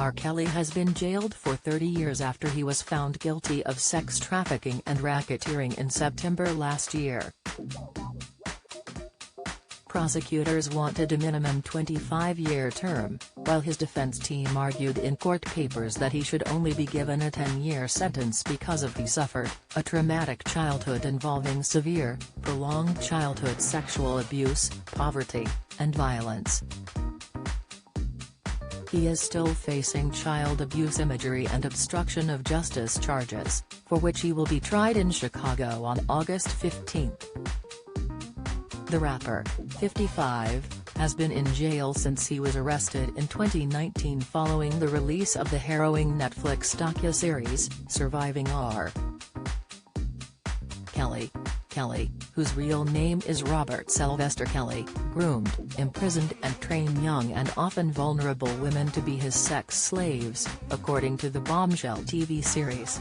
R. Kelly has been jailed for 30 years after he was found guilty of sex trafficking and racketeering in September last year. Prosecutors wanted a minimum 25-year term, while his defense team argued in court papers that he should only be given a 10-year sentence because he suffered a traumatic childhood involving severe, prolonged childhood sexual abuse, poverty, and violence. He is still facing child abuse imagery and obstruction of justice charges, for which he will be tried in Chicago on August 15. The rapper, 55, has been in jail since he was arrested in 2019 following the release of the harrowing Netflix docuseries, Surviving R. Kelly, whose real name is Robert Sylvester Kelly, groomed, imprisoned and trained young and often vulnerable women to be his sex slaves, according to the Bombshell TV series.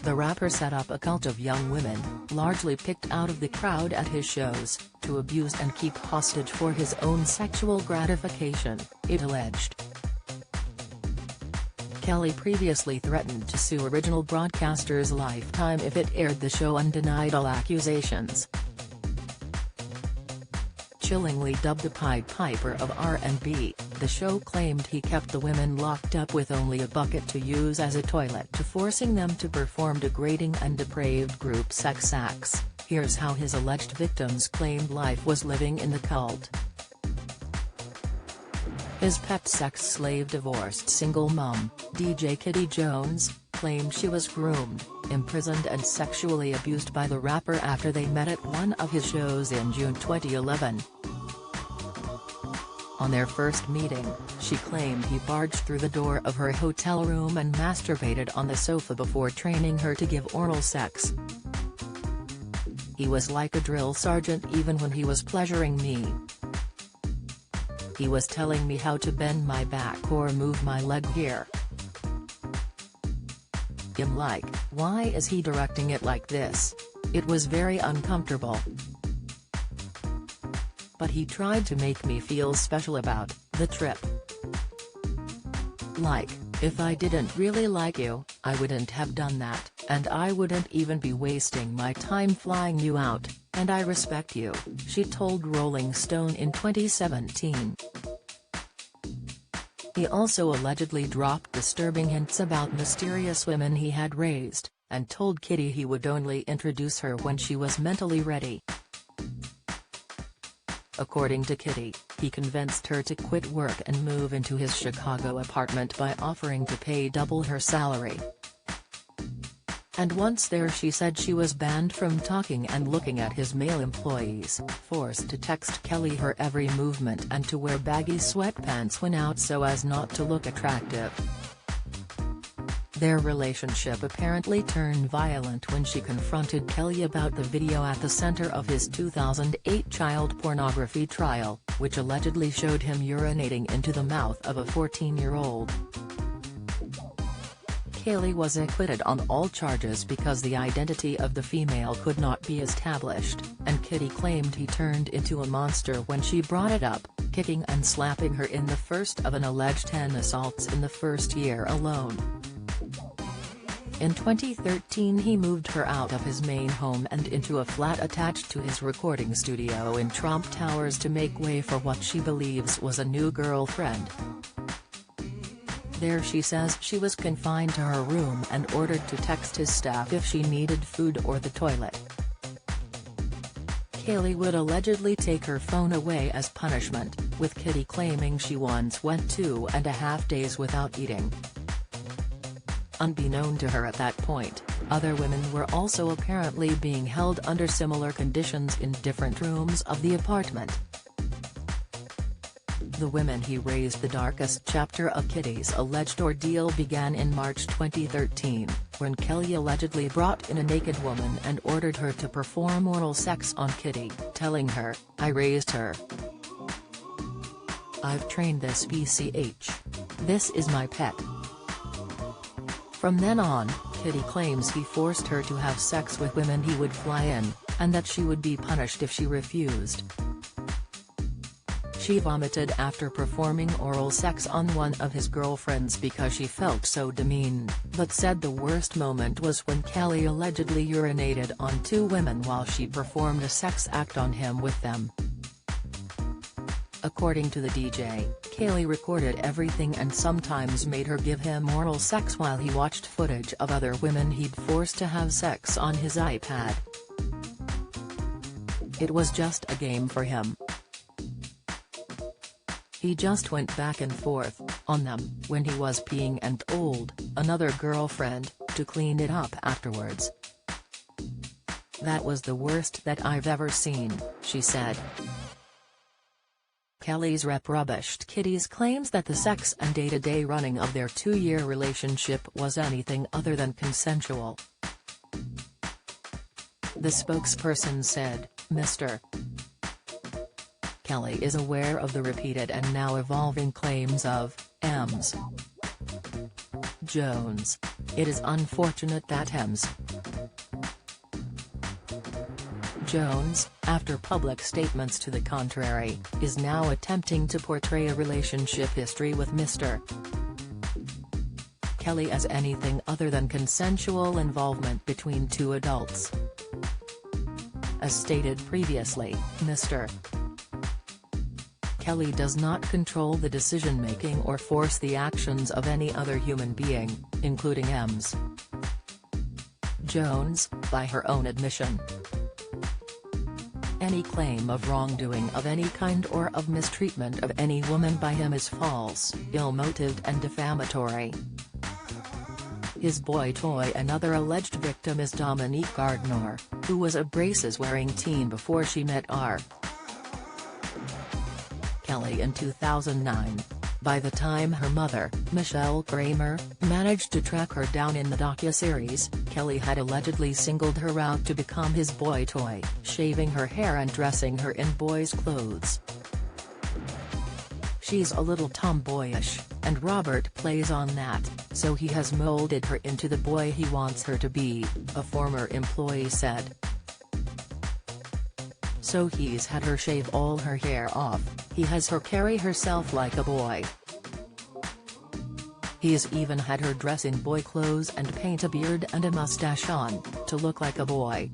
The rapper set up a cult of young women, largely picked out of the crowd at his shows, to abuse and keep hostage for his own sexual gratification, it alleged. Kelly previously threatened to sue original broadcasters Lifetime if it aired the show and denied all accusations. Chillingly dubbed the Pied Piper of R&B, the show claimed he kept the women locked up with only a bucket to use as a toilet to forcing them to perform degrading and depraved group sex acts. Here's how his alleged victims claimed life was living in the cult. His pet sex slave divorced single mom, DJ Kitty Jones, claimed she was groomed, imprisoned and sexually abused by the rapper after they met at one of his shows in June 2011. On their first meeting, she claimed he barged through the door of her hotel room and masturbated on the sofa before training her to give oral sex. He was like a drill sergeant even when he was pleasuring me. He was telling me how to bend my back or move my leg here. I'm like, why is he directing it like this? It was very uncomfortable. But he tried to make me feel special about the trip. Like, if I didn't really like you, I wouldn't have done that, and I wouldn't even be wasting my time flying you out, and I respect you, she told Rolling Stone in 2017. He also allegedly dropped disturbing hints about mysterious women he had raised, and told Kitty he would only introduce her when she was mentally ready. According to Kitty, he convinced her to quit work and move into his Chicago apartment by offering to pay double her salary. And once there she said she was banned from talking and looking at his male employees, forced to text Kelly her every movement and to wear baggy sweatpants when out so as not to look attractive. Their relationship apparently turned violent when she confronted Kelly about the video at the center of his 2008 child pornography trial, which allegedly showed him urinating into the mouth of a 14-year-old. Kelly was acquitted on all charges because the identity of the female could not be established, and Kitty claimed he turned into a monster when she brought it up, kicking and slapping her in the first of an alleged 10 assaults in the first year alone. In 2013 he moved her out of his main home and into a flat attached to his recording studio in Trump Towers to make way for what she believes was a new girlfriend. There she says she was confined to her room and ordered to text his staff if she needed food or the toilet. Kelly would allegedly take her phone away as punishment, with Kitty claiming she once went 2.5 days without eating. Unbeknown to her at that point, other women were also apparently being held under similar conditions in different rooms of the apartment. The women he raised. The darkest chapter of Kitty's alleged ordeal began in March 2013, when Kelly allegedly brought in a naked woman and ordered her to perform oral sex on Kitty, telling her, "I raised her. I've trained this BCH. This is my pet." From then on, Kitty claims he forced her to have sex with women he would fly in, and that she would be punished if she refused. She vomited after performing oral sex on one of his girlfriends because she felt so demeaned, but said the worst moment was when Kelly allegedly urinated on two women while she performed a sex act on him with them. According to the DJ, Kelly recorded everything and sometimes made her give him oral sex while he watched footage of other women he'd forced to have sex on his iPad. It was just a game for him. He just went back and forth on them when he was peeing and told another girlfriend to clean it up afterwards. That was the worst that I've ever seen, she said. Kelly's rep rubbished Kitty's claims that the sex and day-to-day running of their 2-year relationship was anything other than consensual. The spokesperson said, Mr. Kelly is aware of the repeated and now evolving claims of Ms. Jones. It is unfortunate that Ms. Jones, after public statements to the contrary, is now attempting to portray a relationship history with Mr. Kelly as anything other than consensual involvement between two adults. As stated previously, Mr. Kelly does not control the decision-making or force the actions of any other human being, including Ms. Jones, by her own admission. Any claim of wrongdoing of any kind or of mistreatment of any woman by him is false, ill-motived and defamatory. His boy toy. Another alleged victim is Dominique Gardner, who was a braces-wearing teen before she met R. Kelly in 2009. By the time her mother, Michelle Kramer, managed to track her down in the docuseries, Kelly had allegedly singled her out to become his boy toy, shaving her hair and dressing her in boys' clothes. She's a little tomboyish, and Robert plays on that, so he has molded her into the boy he wants her to be, a former employee said. So he's had her shave all her hair off, he has her carry herself like a boy. He's even had her dress in boy clothes and paint a beard and a mustache on, to look like a boy.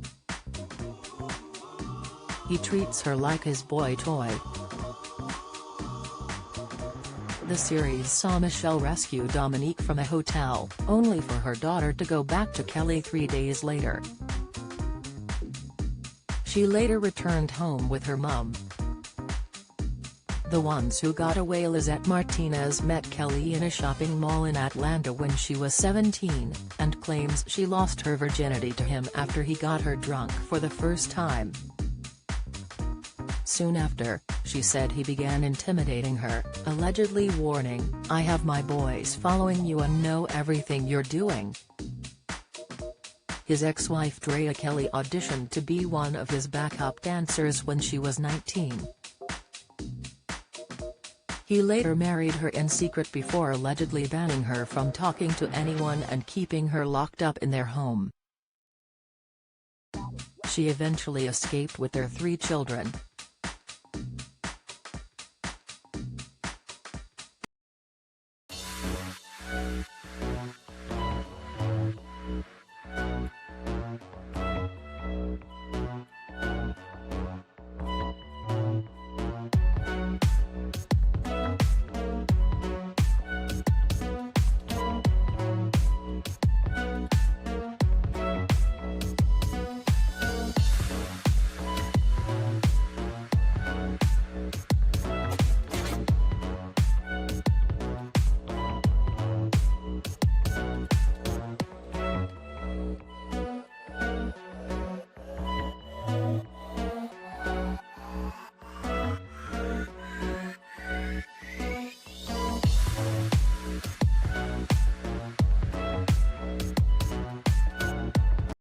He treats her like his boy toy. The series saw Michelle rescue Dominique from a hotel, only for her daughter to go back to Kelly 3 days later. She later returned home with her mum. The ones who got away. Lizette Martinez met Kelly in a shopping mall in Atlanta when she was 17, and claims she lost her virginity to him after he got her drunk for the first time. Soon after, she said he began intimidating her, allegedly warning, "I have my boys following you and know everything you're doing." His ex-wife Drea Kelly auditioned to be one of his backup dancers when she was 19. He later married her in secret before allegedly banning her from talking to anyone and keeping her locked up in their home. She eventually escaped with their 3 children,